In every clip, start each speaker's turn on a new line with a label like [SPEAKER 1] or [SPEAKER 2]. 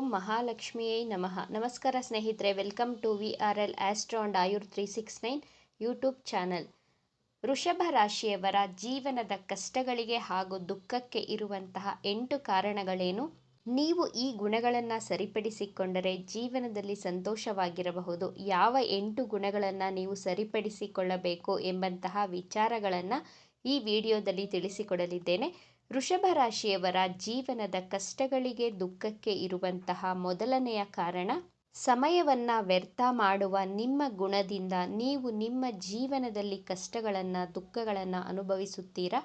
[SPEAKER 1] ಮಹಾಲಕ್ಷ್ಮಿಯೇ ನಮಃ. ನಮಸ್ಕಾರ ಸ್ನೇಹಿತರೆ, welcome to VRL astro and Ayur 369 YouTube channel. ವೃಷಭ ರಾಶಿಯವರ ಜೀವನದ ಕಷ್ಟಗಳಿಗೆ ಹಾಗೂ ದುಃಖಕ್ಕೆ ಇರುವಂತಹ 8 ಕಾರಣಗಳೇನು? ನೀವು ಈ ಗುಣಗಳನ್ನು ಸರಿಪಡಿಸಿಕೊಂಡರೆ ಜೀವನದಲ್ಲಿ ಸಂತೋಷವಾಗಿರಬಹುದು. ಯಾವ 8 ಗುಣಗಳನ್ನು ನೀವು ಸರಿಪಡಿಸಿಕೊಳ್ಳಬೇಕು ಎಂಬಂತಹ ವಿಚಾರಗಳನ್ನು ಈ ವಿಡಿಯೋದಲ್ಲಿ ತಿಳಿಸಿಕೊಡಲಿದ್ದೇನೆ. ವೃಷಭ ರಾಶಿಯವರ ಜೀವನದ ಕಷ್ಟಗಳಿಗೆ ದುಃಖಕ್ಕೆ ಇರುವಂತಹ ಮೊದಲನೆಯ ಕಾರಣ, ಸಮಯವನ್ನು ವ್ಯರ್ಥ ಮಾಡುವ ನಿಮ್ಮ ಗುಣದಿಂದ ನೀವು ನಿಮ್ಮ ಜೀವನದಲ್ಲಿ ಕಷ್ಟಗಳನ್ನು ದುಃಖಗಳನ್ನು ಅನುಭವಿಸುತ್ತೀರಾ.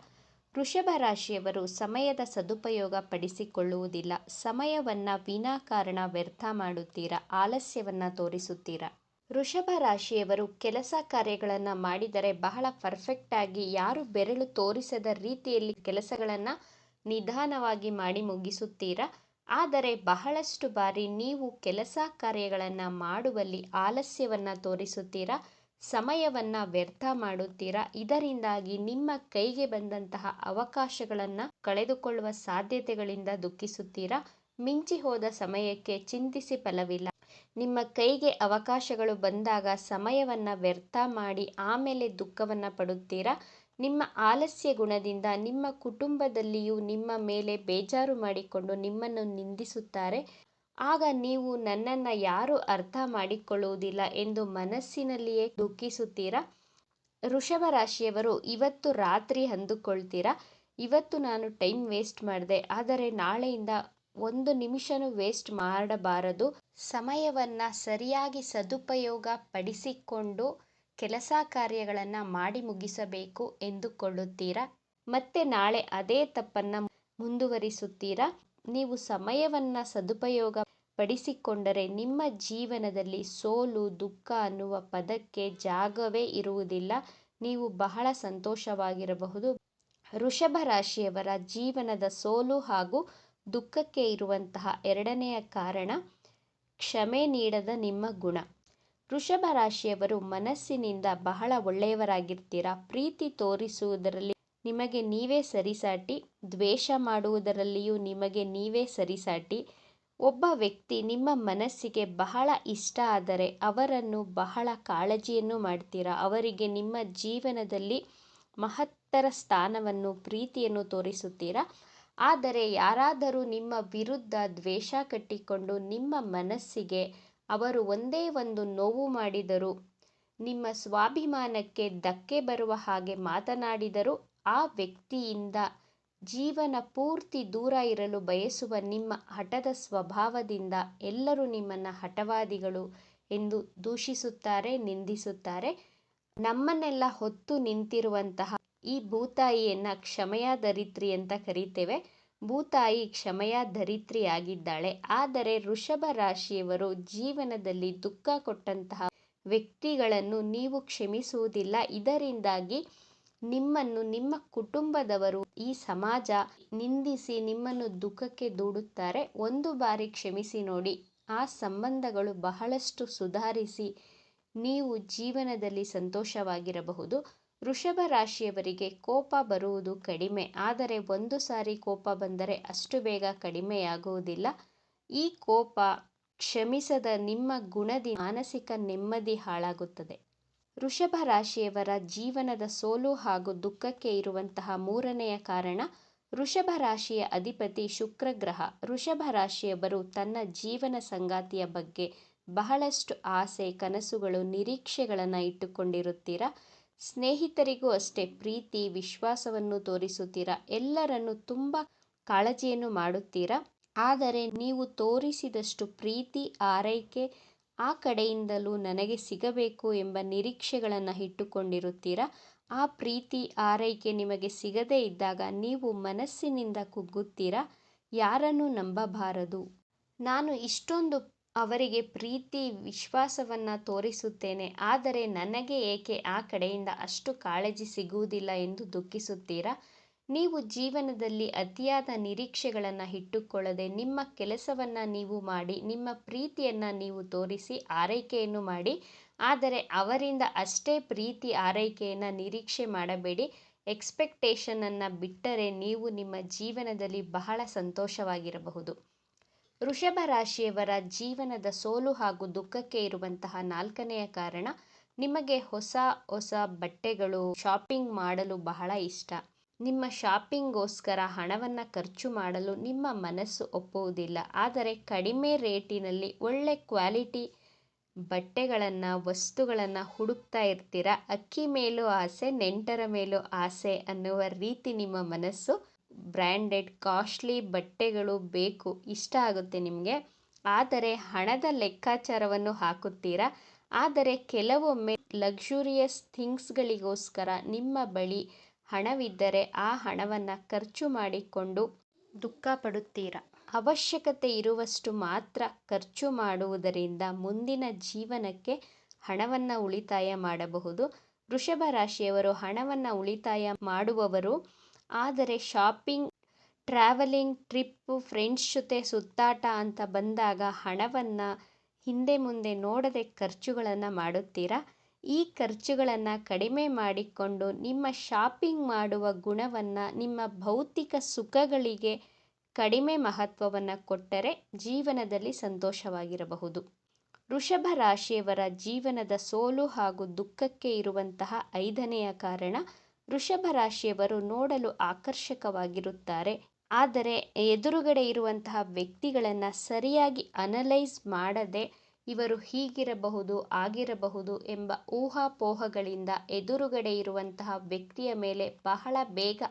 [SPEAKER 1] ವೃಷಭ ರಾಶಿಯವರು ಸಮಯದ ಸದುಪಯೋಗ ಪಡಿಸಿಕೊಳ್ಳುವುದಿಲ್ಲ. ಸಮಯವನ್ನು ವಿನಾಕಾರಣ ವ್ಯರ್ಥ ಮಾಡುತ್ತೀರಾ, ಆಲಸ್ಯವನ್ನು ತೋರಿಸುತ್ತೀರಾ. ವೃಷಭ ರಾಶಿಯವರು ಕೆಲಸ ಕಾರ್ಯಗಳನ್ನು ಮಾಡಿದರೆ ಬಹಳ ಪರ್ಫೆಕ್ಟ್ ಆಗಿ, ಯಾರು ಬೆರಳು ತೋರಿಸದ ರೀತಿಯಲ್ಲಿ ಕೆಲಸಗಳನ್ನು ನಿಧಾನವಾಗಿ ಮಾಡಿ ಮುಗಿಸುತ್ತೀರಾ. ಆದರೆ ಬಹಳಷ್ಟು ಬಾರಿ ನೀವು ಕೆಲಸ ಕಾರ್ಯಗಳನ್ನು ಮಾಡುವಲ್ಲಿ ಆಲಸ್ಯವನ್ನು ತೋರಿಸುತ್ತೀರಾ, ಸಮಯವನ್ನು ವ್ಯರ್ಥ ಮಾಡುತ್ತೀರಾ. ಇದರಿಂದಾಗಿ ನಿಮ್ಮ ಕೈಗೆ ಬಂದಂತಹ ಅವಕಾಶಗಳನ್ನು ಕಳೆದುಕೊಳ್ಳುವ ಸಾಧ್ಯತೆಗಳಿಂದ ದುಃಖಿಸುತ್ತೀರಾ. ಮಿಂಚಿ ಹೋದ ಸಮಯಕ್ಕೆ ಚಿಂತಿಸಿ ಫಲವಿಲ್ಲ. ನಿಮ್ಮ ಕೈಗೆ ಅವಕಾಶಗಳು ಬಂದಾಗ ಸಮಯವನ್ನು ವ್ಯರ್ಥ ಮಾಡಿ ಆಮೇಲೆ ದುಃಖವನ್ನು ಪಡುತ್ತೀರಾ. ನಿಮ್ಮ ಆಲಸ್ಯ ಗುಣದಿಂದ ನಿಮ್ಮ ಕುಟುಂಬದಲ್ಲಿಯೂ ನಿಮ್ಮ ಮೇಲೆ ಬೇಜಾರು ಮಾಡಿಕೊಂಡು ನಿಮ್ಮನ್ನು ನಿಂದಿಸುತ್ತಾರೆ. ಆಗ ನೀವು ನನ್ನನ್ನು ಯಾರೂ ಅರ್ಥ ಮಾಡಿಕೊಳ್ಳುವುದಿಲ್ಲ ಎಂದು ಮನಸ್ಸಿನಲ್ಲಿಯೇ ದುಃಖಿಸುತ್ತೀರಾ. ವೃಷಭ ರಾಶಿಯವರು ಇವತ್ತು ರಾತ್ರಿ ಅಂದುಕೊಳ್ತೀರಾ, ಇವತ್ತು ನಾನು ಟೈಮ್ ವೇಸ್ಟ್ ಮಾಡಿದೆ, ಆದರೆ ನಾಳೆಯಿಂದ 1 ನಿಮಿಷನೂ ವೇಸ್ಟ್ ಮಾಡಬಾರದು. ಸಮಯವನ್ನು ಸರಿಯಾಗಿ ಸದುಪಯೋಗ ಪಡಿಸಿಕೊಂಡು ಕೆಲಸ ಕಾರ್ಯಗಳನ್ನು ಮಾಡಿ ಮುಗಿಸಬೇಕು ಎಂದುಕೊಳ್ಳುತ್ತೀರಾ. ಮತ್ತೆ ನಾಳೆ ಅದೇ ತಪ್ಪನ್ನು ಮುಂದುವರಿಸುತ್ತೀರಾ. ನೀವು ಸಮಯವನ್ನು ಸದುಪಯೋಗ ಪಡಿಸಿಕೊಂಡರೆ ನಿಮ್ಮ ಜೀವನದಲ್ಲಿ ಸೋಲು, ದುಃಖ ಅನ್ನುವ ಪದಕ್ಕೆ ಜಾಗವೇ ಇರುವುದಿಲ್ಲ. ನೀವು ಬಹಳ ಸಂತೋಷವಾಗಿರಬಹುದು. ವೃಷಭ ರಾಶಿಯವರ ಜೀವನದ ಸೋಲು ಹಾಗೂ ದುಃಖಕ್ಕೆ ಇರುವಂತಹ ಎರಡನೆಯ ಕಾರಣ, ಕ್ಷಮೆ ನೀಡದ ನಿಮ್ಮ ಗುಣ. ವೃಷಭ ರಾಶಿಯವರು ಮನಸ್ಸಿನಿಂದ ಬಹಳ ಒಳ್ಳೆಯವರಾಗಿರ್ತೀರಾ. ಪ್ರೀತಿ ತೋರಿಸುವುದರಲ್ಲಿ ನಿಮಗೆ ನೀವೇ ಸರಿಸಾಟಿ, ದ್ವೇಷ ಮಾಡುವುದರಲ್ಲಿಯೂ ನಿಮಗೆ ನೀವೇ ಸರಿಸಾಟಿ. ಒಬ್ಬ ವ್ಯಕ್ತಿ ನಿಮ್ಮ ಮನಸ್ಸಿಗೆ ಬಹಳ ಇಷ್ಟ ಆದರೆ ಅವರನ್ನು ಬಹಳ ಕಾಳಜಿಯನ್ನು ಮಾಡ್ತೀರಾ. ಅವರಿಗೆ ನಿಮ್ಮ ಜೀವನದಲ್ಲಿ ಮಹತ್ತರ ಸ್ಥಾನವನ್ನು, ಪ್ರೀತಿಯನ್ನು ತೋರಿಸುತ್ತೀರಾ. ಆದರೆ ಯಾರಾದರೂ ನಿಮ್ಮ ವಿರುದ್ಧ ದ್ವೇಷ ಕಟ್ಟಿಕೊಂಡು ನಿಮ್ಮ ಮನಸ್ಸಿಗೆ ಅವರು ಒಂದೇ ಒಂದು ನೋವು ಮಾಡಿದರೂ, ನಿಮ್ಮ ಸ್ವಾಭಿಮಾನಕ್ಕೆ ಧಕ್ಕೆ ಬರುವ ಹಾಗೆ ಮಾತನಾಡಿದರೂ, ಆ ವ್ಯಕ್ತಿಯಿಂದ ಜೀವನ ಪೂರ್ತಿ ದೂರ ಇರಲು ಬಯಸುವ ನಿಮ್ಮ ಹಠದ ಸ್ವಭಾವದಿಂದ ಎಲ್ಲರೂ ನಿಮ್ಮನ್ನು ಹಠವಾದಿಗಳು ಎಂದು ದೂಷಿಸುತ್ತಾರೆ, ನಿಂದಿಸುತ್ತಾರೆ. ನಮ್ಮನ್ನೆಲ್ಲ ಹೊತ್ತು ನಿಂತಿರುವಂತಹ ಈ ಭೂತಾಯಿಯನ್ನು ಕ್ಷಮೆಯ ಧರಿತ್ರಿ ಅಂತ ಕರೀತೇವೆ. ಭೂತಾಯಿ ಕ್ಷಮೆಯ ಧರಿತ್ರಿಯಾಗಿದ್ದಾಳೆ. ಆದರೆ ವೃಷಭ ರಾಶಿಯವರು ಜೀವನದಲ್ಲಿ ದುಃಖ ಕೊಟ್ಟಂತಹ ವ್ಯಕ್ತಿಗಳನ್ನು ನೀವು ಕ್ಷಮಿಸುವುದಿಲ್ಲ. ಇದರಿಂದಾಗಿ ನಿಮ್ಮನ್ನು ನಿಮ್ಮ ಕುಟುಂಬದವರು, ಈ ಸಮಾಜ ನಿಂದಿಸಿ ನಿಮ್ಮನ್ನು ದುಃಖಕ್ಕೆ ದೂಡುತ್ತಾರೆ. ಒಂದು ಬಾರಿ ಕ್ಷಮಿಸಿ ನೋಡಿ, ಆ ಸಂಬಂಧಗಳು ಬಹಳಷ್ಟು ಸುಧಾರಿಸಿ ನೀವು ಜೀವನದಲ್ಲಿ ಸಂತೋಷವಾಗಿರಬಹುದು. ವೃಷಭ ರಾಶಿಯವರಿಗೆ ಕೋಪ ಬರುವುದು ಕಡಿಮೆ, ಆದರೆ ಒಂದು ಸಾರಿ ಕೋಪ ಬಂದರೆ ಅಷ್ಟು ಬೇಗ ಕಡಿಮೆಯಾಗುವುದಿಲ್ಲ. ಈ ಕೋಪ ಕ್ಷಮಿಸದ ನಿಮ್ಮ ಗುಣದಿಂದ ಮಾನಸಿಕ ನೆಮ್ಮದಿ ಹಾಳಾಗುತ್ತದೆ. ವೃಷಭ ರಾಶಿಯವರ ಜೀವನದ ಸೋಲು ಹಾಗೂ ದುಃಖಕ್ಕೆ ಇರುವಂತಹ ಮೂರನೆಯ ಕಾರಣ, ವೃಷಭ ರಾಶಿಯ ಅಧಿಪತಿ ಶುಕ್ರ ಗ್ರಹ. ವೃಷಭ ರಾಶಿಯವರು ತನ್ನ ಜೀವನ ಸಂಗಾತಿಯ ಬಗ್ಗೆ ಬಹಳಷ್ಟು ಆಸೆ, ಕನಸುಗಳು, ನಿರೀಕ್ಷೆಗಳನ್ನು ಇಟ್ಟುಕೊಂಡಿರುತ್ತೀರಾ. ಸ್ನೇಹಿತರಿಗೂ ಅಷ್ಟೇ ಪ್ರೀತಿ, ವಿಶ್ವಾಸವನ್ನು ತೋರಿಸುತ್ತೀರಾ. ಎಲ್ಲರನ್ನು ತುಂಬ ಕಾಳಜಿಯನ್ನು ಮಾಡುತ್ತೀರಾ. ಆದರೆ ನೀವು ತೋರಿಸಿದಷ್ಟು ಪ್ರೀತಿ, ಆರೈಕೆ ಆ ಕಡೆಯಿಂದಲೂ ನನಗೆ ಸಿಗಬೇಕು ಎಂಬ ನಿರೀಕ್ಷೆಗಳನ್ನು ಇಟ್ಟುಕೊಂಡಿರುತ್ತೀರಾ. ಆ ಪ್ರೀತಿ, ಆರೈಕೆ ನಿಮಗೆ ಸಿಗದೇ ಇದ್ದಾಗ ನೀವು ಮನಸ್ಸಿನಿಂದ ಕುಗ್ಗುತ್ತೀರಾ. ಯಾರನ್ನು ನಂಬಬಾರದು, ನಾನು ಇಷ್ಟೊಂದು ಅವರಿಗೆ ಪ್ರೀತಿ, ವಿಶ್ವಾಸವನ್ನು ತೋರಿಸುತ್ತೇನೆ, ಆದರೆ ನನಗೆ ಏಕೆ ಆ ಕಡೆಯಿಂದ ಅಷ್ಟು ಕಾಳಜಿ ಸಿಗುವುದಿಲ್ಲ ಎಂದು ದುಃಖಿಸುತ್ತೀರಾ. ನೀವು ಜೀವನದಲ್ಲಿ ಅತಿಯಾದ ನಿರೀಕ್ಷೆಗಳನ್ನು ಇಟ್ಟುಕೊಳ್ಳದೆ ನಿಮ್ಮ ಕೆಲಸವನ್ನು ನೀವು ಮಾಡಿ, ನಿಮ್ಮ ಪ್ರೀತಿಯನ್ನು ನೀವು ತೋರಿಸಿ, ಆರೈಕೆಯನ್ನು ಮಾಡಿ. ಆದರೆ ಅವರಿಂದ ಅಷ್ಟೇ ಪ್ರೀತಿ, ಆರೈಕೆಯನ್ನು ನಿರೀಕ್ಷೆ ಮಾಡಬೇಡಿ. ಎಕ್ಸ್ಪೆಕ್ಟೇಷನನ್ನು ಬಿಟ್ಟರೆ ನೀವು ನಿಮ್ಮ ಜೀವನದಲ್ಲಿ ಬಹಳ ಸಂತೋಷವಾಗಿರಬಹುದು. ವೃಷಭ ರಾಶಿಯವರ ಜೀವನದ ಸೋಲು ಹಾಗೂ ದುಃಖಕ್ಕೆ ಇರುವಂತಹ 4ನೆಯ ಕಾರಣ, ನಿಮಗೆ ಹೊಸ ಹೊಸ ಬಟ್ಟೆಗಳು ಶಾಪಿಂಗ್ ಮಾಡಲು ಬಹಳ ಇಷ್ಟ. ನಿಮ್ಮ ಶಾಪಿಂಗ್ಗೋಸ್ಕರ ಹಣವನ್ನು ಖರ್ಚು ಮಾಡಲು ನಿಮ್ಮ ಮನಸ್ಸು ಒಪ್ಪುವುದಿಲ್ಲ. ಆದರೆ ಕಡಿಮೆ ರೇಟಿನಲ್ಲಿ ಒಳ್ಳೆ ಕ್ವಾಲಿಟಿ ಬಟ್ಟೆಗಳನ್ನು ವಸ್ತುಗಳನ್ನು ಹುಡುಕ್ತಾ ಇರ್ತೀರ. ಅಕ್ಕಿ ಮೇಲೂ ಆಸೆ, ನೆಂಟರ ಮೇಲೂ ಆಸೆ ಅನ್ನುವ ರೀತಿ ನಿಮ್ಮ ಮನಸ್ಸು. ಬ್ರ್ಯಾಂಡೆಡ್ ಕಾಸ್ಟ್ಲಿ ಬಟ್ಟೆಗಳು ಬೇಕು, ಇಷ್ಟ ಆಗುತ್ತೆ ನಿಮಗೆ. ಆದರೆ ಹಣದ ಲೆಕ್ಕಾಚಾರವನ್ನು ಹಾಕುತ್ತೀರಾ. ಆದರೆ ಕೆಲವೊಮ್ಮೆ ಲಕ್ಸುರಿಯಸ್ ಥಿಂಗ್ಸ್ಗಳಿಗೋಸ್ಕರ ನಿಮ್ಮ ಬಳಿ ಹಣವಿದ್ದರೆ ಆ ಹಣವನ್ನು ಖರ್ಚು ಮಾಡಿಕೊಂಡು ದುಃಖ ಪಡುತ್ತೀರಾ. ಅವಶ್ಯಕತೆ ಇರುವಷ್ಟು ಮಾತ್ರ ಖರ್ಚು ಮಾಡುವುದರಿಂದ ಮುಂದಿನ ಜೀವನಕ್ಕೆ ಹಣವನ್ನು ಉಳಿತಾಯ ಮಾಡಬಹುದು. ವೃಷಭ ರಾಶಿಯವರು ಹಣವನ್ನು ಉಳಿತಾಯ ಮಾಡುವವರು. ಆದರೆ ಶಾಪಿಂಗ್, ಟ್ರಾವೆಲಿಂಗ್, ಟ್ರಿಪ್ಪು, ಫ್ರೆಂಡ್ಸ್ ಜೊತೆ ಸುತ್ತಾಟ ಅಂತ ಬಂದಾಗ ಹಣವನ್ನು ಹಿಂದೆ ಮುಂದೆ ನೋಡದೆ ಖರ್ಚುಗಳನ್ನು ಮಾಡುತ್ತೀರಾ. ಈ ಖರ್ಚುಗಳನ್ನು ಕಡಿಮೆ ಮಾಡಿಕೊಂಡು ನಿಮ್ಮ ಶಾಪಿಂಗ್ ಮಾಡುವ ಗುಣವನ್ನು ನಿಮ್ಮ ಭೌತಿಕ ಸುಖಗಳಿಗೆ ಕಡಿಮೆ ಮಹತ್ವವನ್ನು ಕೊಟ್ಟರೆ ಜೀವನದಲ್ಲಿ ಸಂತೋಷವಾಗಿರಬಹುದು. ವೃಷಭ ರಾಶಿಯವರ ಜೀವನದ ಸೋಲು ಹಾಗೂ ದುಃಖಕ್ಕೆ ಇರುವಂತಹ 5ನೆಯ ಕಾರಣ, ವೃಷಭ ರಾಶಿಯವರು ನೋಡಲು ಆಕರ್ಷಕವಾಗಿರುತ್ತಾರೆ. ಆದರೆ ಎದುರುಗಡೆ ಇರುವಂತಹ ವ್ಯಕ್ತಿಗಳನ್ನು ಸರಿಯಾಗಿ ಅನಲೈಸ್ ಮಾಡದೆ ಇವರು ಹೀಗಿರಬಹುದು ಆಗಿರಬಹುದು ಎಂಬ ಊಹಾಪೋಹಗಳಿಂದ ಎದುರುಗಡೆ ಇರುವಂತಹ ವ್ಯಕ್ತಿಯ ಮೇಲೆ ಬಹಳ ಬೇಗ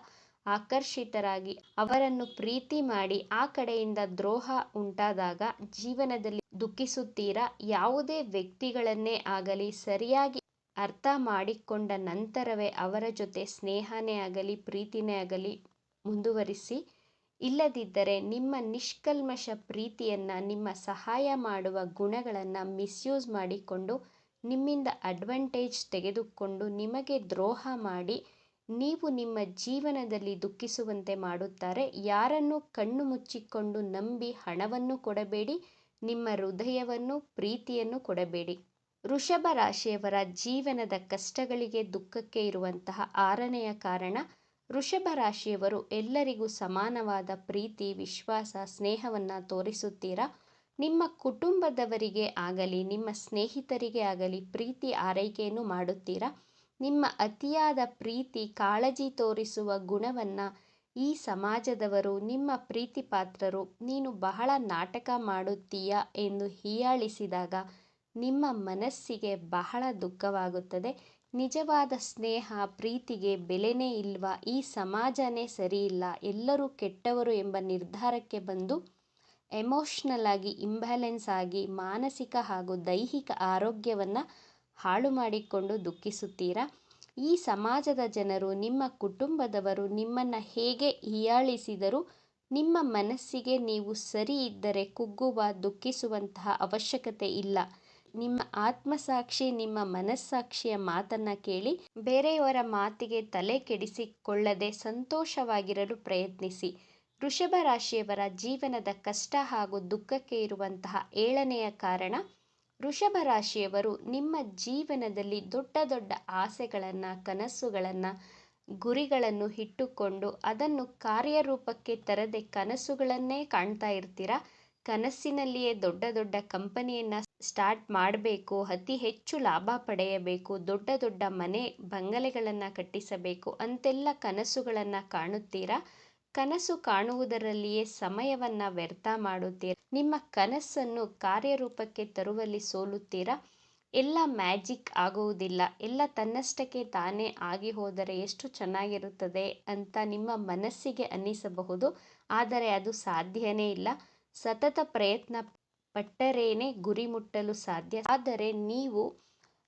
[SPEAKER 1] ಆಕರ್ಷಿತರಾಗಿ ಅವರನ್ನು ಪ್ರೀತಿ ಮಾಡಿ ಆ ಕಡೆಯಿಂದ ದ್ರೋಹ ಉಂಟಾದಾಗ ಜೀವನದಲ್ಲಿ ದುಃಖಿಸುತ್ತೀರಾ. ಯಾವುದೇ ವ್ಯಕ್ತಿಗಳನ್ನೇ ಆಗಲಿ ಸರಿಯಾಗಿ ಅರ್ಥ ಮಾಡಿಕೊಂಡ ನಂತರವೇ ಅವರ ಜೊತೆ ಸ್ನೇಹನೇ ಆಗಲಿ ಪ್ರೀತಿನೇ ಆಗಲಿ ಮುಂದುವರಿಸಿ. ಇಲ್ಲದಿದ್ದರೆ ನಿಮ್ಮ ನಿಷ್ಕಲ್ಮಶ ಪ್ರೀತಿಯನ್ನು, ನಿಮ್ಮ ಸಹಾಯ ಮಾಡುವ ಗುಣಗಳನ್ನು ಮಿಸ್ಯೂಸ್ ಮಾಡಿಕೊಂಡು ನಿಮ್ಮಿಂದ ಅಡ್ವಾಂಟೇಜ್ ತೆಗೆದುಕೊಂಡು ನಿಮಗೆ ದ್ರೋಹ ಮಾಡಿ ನೀವು ನಿಮ್ಮ ಜೀವನದಲ್ಲಿ ದುಃಖಿಸುವಂತೆ ಮಾಡುತ್ತಾರೆ. ಯಾರನ್ನು ಕಣ್ಣು ಮುಚ್ಚಿಕೊಂಡು ನಂಬಿ ಹಣವನ್ನು ಕೊಡಬೇಡಿ, ನಿಮ್ಮ ಹೃದಯವನ್ನು ಪ್ರೀತಿಯನ್ನು ಕೊಡಬೇಡಿ. ವೃಷಭ ರಾಶಿಯವರ ಜೀವನದ ಕಷ್ಟಗಳಿಗೆ ದುಃಖಕ್ಕೆ ಇರುವಂತಹ 6ನೆಯ ಕಾರಣ, ವೃಷಭ ರಾಶಿಯವರು ಎಲ್ಲರಿಗೂ ಸಮಾನವಾದ ಪ್ರೀತಿ, ವಿಶ್ವಾಸ, ಸ್ನೇಹವನ್ನು ತೋರಿಸುತ್ತೀರಾ. ನಿಮ್ಮ ಕುಟುಂಬದವರಿಗೆ ಆಗಲಿ ನಿಮ್ಮ ಸ್ನೇಹಿತರಿಗೆ ಆಗಲಿ ಪ್ರೀತಿ ಆರೈಕೆಯನ್ನು ಮಾಡುತ್ತೀರಾ. ನಿಮ್ಮ ಅತಿಯಾದ ಪ್ರೀತಿ, ಕಾಳಜಿ ತೋರಿಸುವ ಗುಣವನ್ನು ಈ ಸಮಾಜದವರು, ನಿಮ್ಮ ಪ್ರೀತಿ ಪಾತ್ರರು, ನೀನು ಬಹಳ ನಾಟಕ ಮಾಡುತ್ತೀಯ ಎಂದು ಹೀಯಾಳಿಸಿದಾಗ ನಿಮ್ಮ ಮನಸ್ಸಿಗೆ ಬಹಳ ದುಃಖವಾಗುತ್ತದೆ. ನಿಜವಾದ ಸ್ನೇಹ, ಪ್ರೀತಿಗೆ ಬೆಲೆನೇ ಇಲ್ವಾ, ಈ ಸಮಾಜನೇ ಸರಿಯಿಲ್ಲ, ಎಲ್ಲರೂ ಕೆಟ್ಟವರು ಎಂಬ ನಿರ್ಧಾರಕ್ಕೆ ಬಂದು ಎಮೋಷ್ನಲ್ ಆಗಿ ಇಂಬ್ಯಾಲೆನ್ಸ್ ಆಗಿ ಮಾನಸಿಕ ಹಾಗೂ ದೈಹಿಕ ಆರೋಗ್ಯವನ್ನು ಹಾಳು ಮಾಡಿಕೊಂಡು ದುಃಖಿಸುತ್ತೀರಾ. ಈ ಸಮಾಜದ ಜನರು, ನಿಮ್ಮ ಕುಟುಂಬದವರು ನಿಮ್ಮನ್ನು ಹೇಗೆ ಹೀಯಾಳಿಸಿದರೂ ನಿಮ್ಮ ಮನಸ್ಸಿಗೆ ನೀವು ಸರಿ ಇದ್ದರೆ ಕುಗ್ಗುವ, ದುಃಖಿಸುವಂತಹ ಅವಶ್ಯಕತೆ ಇಲ್ಲ. ನಿಮ್ಮ ಆತ್ಮಸಾಕ್ಷಿ, ನಿಮ್ಮ ಮನಸ್ಸಾಕ್ಷಿಯ ಮಾತನ್ನು ಕೇಳಿ ಬೇರೆಯವರ ಮಾತಿಗೆ ತಲೆ ಕೆಡಿಸಿಕೊಳ್ಳದೆ ಸಂತೋಷವಾಗಿರಲು ಪ್ರಯತ್ನಿಸಿ. ವೃಷಭ ರಾಶಿಯವರ ಜೀವನದ ಕಷ್ಟ ಹಾಗೂ ದುಃಖಕ್ಕೆ ಇರುವಂತಹ 7ನೆಯ ಕಾರಣ, ವೃಷಭ ರಾಶಿಯವರು ನಿಮ್ಮ ಜೀವನದಲ್ಲಿ ದೊಡ್ಡ ದೊಡ್ಡ ಆಸೆಗಳನ್ನು, ಕನಸುಗಳನ್ನು, ಗುರಿಗಳನ್ನು ಇಟ್ಟುಕೊಂಡು ಅದನ್ನು ಕಾರ್ಯರೂಪಕ್ಕೆ ತರದೆ ಕನಸುಗಳನ್ನೇ ಕಾಣ್ತಾ ಇರ್ತೀರ. ಕನಸಿನಲ್ಲಿಯೇ ದೊಡ್ಡ ದೊಡ್ಡ ಕಂಪನಿಯನ್ನು ಸ್ಟಾರ್ಟ್ ಮಾಡಬೇಕು, ಅತಿ ಹೆಚ್ಚು ಲಾಭ ಪಡೆಯಬೇಕು, ದೊಡ್ಡ ದೊಡ್ಡ ಮನೆ ಬಂಗಲೆಗಳನ್ನು ಕಟ್ಟಿಸಬೇಕು ಅಂತೆಲ್ಲ ಕನಸುಗಳನ್ನು ಕಾಣುತ್ತೀರಾ. ಕನಸು ಕಾಣುವುದರಲ್ಲಿಯೇ ಸಮಯವನ್ನು ವ್ಯರ್ಥ ಮಾಡುತ್ತೀರಾ. ನಿಮ್ಮ ಕನಸನ್ನು ಕಾರ್ಯರೂಪಕ್ಕೆ ತರುವಲ್ಲಿ ಸೋಲುತ್ತೀರಾ. ಎಲ್ಲ ಮ್ಯಾಜಿಕ್ ಆಗುವುದಿಲ್ಲ, ಎಲ್ಲ ತನ್ನಷ್ಟಕ್ಕೆ ತಾನೇ ಆಗಿ ಹೋದರೆ ಎಷ್ಟು ಚೆನ್ನಾಗಿರುತ್ತದೆ ಅಂತ ನಿಮ್ಮ ಮನಸ್ಸಿಗೆ ಅನ್ನಿಸಬಹುದು. ಆದರೆ ಅದು ಸಾಧ್ಯನೇ ಇಲ್ಲ. ಸತತ ಪ್ರಯತ್ನ ಪಟ್ಟರೇನೆ ಗುರಿ ಮುಟ್ಟಲು ಸಾಧ್ಯ. ಆದರೆ ನೀವು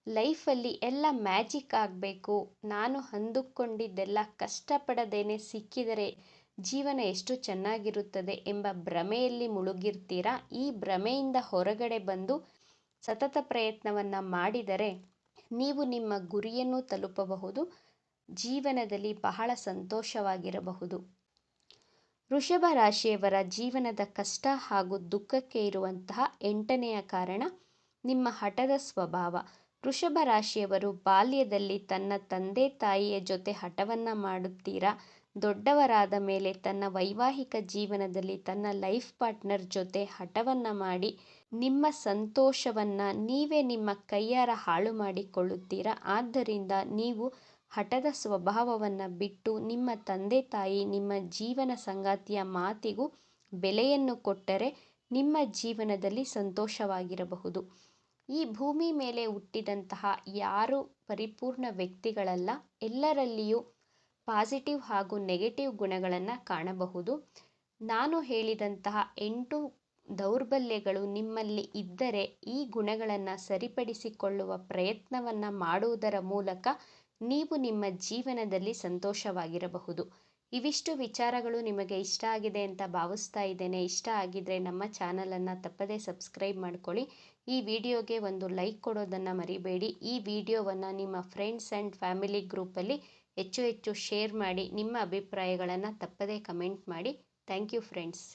[SPEAKER 1] ಲೈಫಲ್ಲಿ ಎಲ್ಲ ಮ್ಯಾಜಿಕ್ ಆಗಬೇಕು, ನಾನು ಅಂದುಕೊಂಡಿದ್ದೆಲ್ಲ ಕಷ್ಟಪಡದೇನೆ ಸಿಕ್ಕಿದರೆ ಜೀವನ ಎಷ್ಟು ಚೆನ್ನಾಗಿರುತ್ತದೆ ಎಂಬ ಭ್ರಮೆಯಲ್ಲಿ ಮುಳುಗಿರ್ತೀರಾ. ಈ ಭ್ರಮೆಯಿಂದ ಹೊರಗಡೆ ಬಂದು ಸತತ ಪ್ರಯತ್ನವನ್ನು ಮಾಡಿದರೆ ನೀವು ನಿಮ್ಮ ಗುರಿಯನ್ನು ತಲುಪಬಹುದು, ಜೀವನದಲ್ಲಿ ಬಹಳ ಸಂತೋಷವಾಗಿರಬಹುದು. ವೃಷಭ ರಾಶಿಯವರ ಜೀವನದ ಕಷ್ಟ ಹಾಗೂ ದುಃಖಕ್ಕೆ ಇರುವಂತಹ 8ನೆಯ ಕಾರಣ, ನಿಮ್ಮ ಹಠದ ಸ್ವಭಾವ. ವೃಷಭ ರಾಶಿಯವರು ಬಾಲ್ಯದಲ್ಲಿ ತನ್ನ ತಂದೆ ತಾಯಿಯ ಜೊತೆ ಹಠವನ್ನು ಮಾಡುತ್ತೀರಾ. ದೊಡ್ಡವರಾದ ಮೇಲೆ ತನ್ನ ವೈವಾಹಿಕ ಜೀವನದಲ್ಲಿ ತನ್ನ ಲೈಫ್ ಪಾರ್ಟ್ನರ್ ಜೊತೆ ಹಠವನ್ನು ಮಾಡಿ ನಿಮ್ಮ ಸಂತೋಷವನ್ನು ನೀವೇ ನಿಮ್ಮ ಕೈಯಾರ ಹಾಳು ಮಾಡಿಕೊಳ್ಳುತ್ತೀರಾ. ಆದ್ದರಿಂದ ನೀವು ಹಠದ ಸ್ವಭಾವವನ್ನು ಬಿಟ್ಟು ನಿಮ್ಮ ತಂದೆ ತಾಯಿ ನಿಮ್ಮ ಜೀವನ ಸಂಗಾತಿಯ ಮಾತಿಗೂ ಬೆಲೆಯನ್ನು ಕೊಟ್ಟರೆ ನಿಮ್ಮ ಜೀವನದಲ್ಲಿ ಸಂತೋಷವಾಗಿರಬಹುದು. ಈ ಭೂಮಿ ಮೇಲೆ ಹುಟ್ಟಿದಂತಹ ಯಾರು ಪರಿಪೂರ್ಣ ವ್ಯಕ್ತಿಗಳಲ್ಲ. ಎಲ್ಲರಲ್ಲಿಯೂ ಪಾಸಿಟಿವ್ ಹಾಗೂ ನೆಗೆಟಿವ್ ಗುಣಗಳನ್ನು ಕಾಣಬಹುದು. ನಾನು ಹೇಳಿದಂತಹ 8 ದೌರ್ಬಲ್ಯಗಳು ನಿಮ್ಮಲ್ಲಿ ಇದ್ದರೆ ಈ ಗುಣಗಳನ್ನು ಸರಿಪಡಿಸಿಕೊಳ್ಳುವ ಪ್ರಯತ್ನವನ್ನು ಮಾಡುವುದರ ಮೂಲಕ ನೀವು ನಿಮ್ಮ ಜೀವನದಲ್ಲಿ ಸಂತೋಷವಾಗಿರಬಹುದು. ಇವಿಷ್ಟು ವಿಚಾರಗಳು ನಿಮಗೆ ಇಷ್ಟ ಆಗಿದೆ ಅಂತ ಭಾವಿಸ್ತಾ ಇದ್ದೇನೆ. ಇಷ್ಟ ಆಗಿದ್ದರೆ ನಮ್ಮ ಚಾನಲನ್ನು ತಪ್ಪದೇ ಸಬ್ಸ್ಕ್ರೈಬ್ ಮಾಡ್ಕೊಳ್ಳಿ. ಈ ವಿಡಿಯೋಗೆ ಒಂದು ಲೈಕ್ ಕೊಡೋದನ್ನು ಮರಿಬೇಡಿ. ಈ ವಿಡಿಯೋವನ್ನು ನಿಮ್ಮ ಫ್ರೆಂಡ್ಸ್ ಆ್ಯಂಡ್ ಫ್ಯಾಮಿಲಿ ಗ್ರೂಪಲ್ಲಿ ಹೆಚ್ಚು ಶೇರ್ ಮಾಡಿ. ನಿಮ್ಮ ಅಭಿಪ್ರಾಯಗಳನ್ನು ತಪ್ಪದೇ ಕಮೆಂಟ್ ಮಾಡಿ. Thank you friends.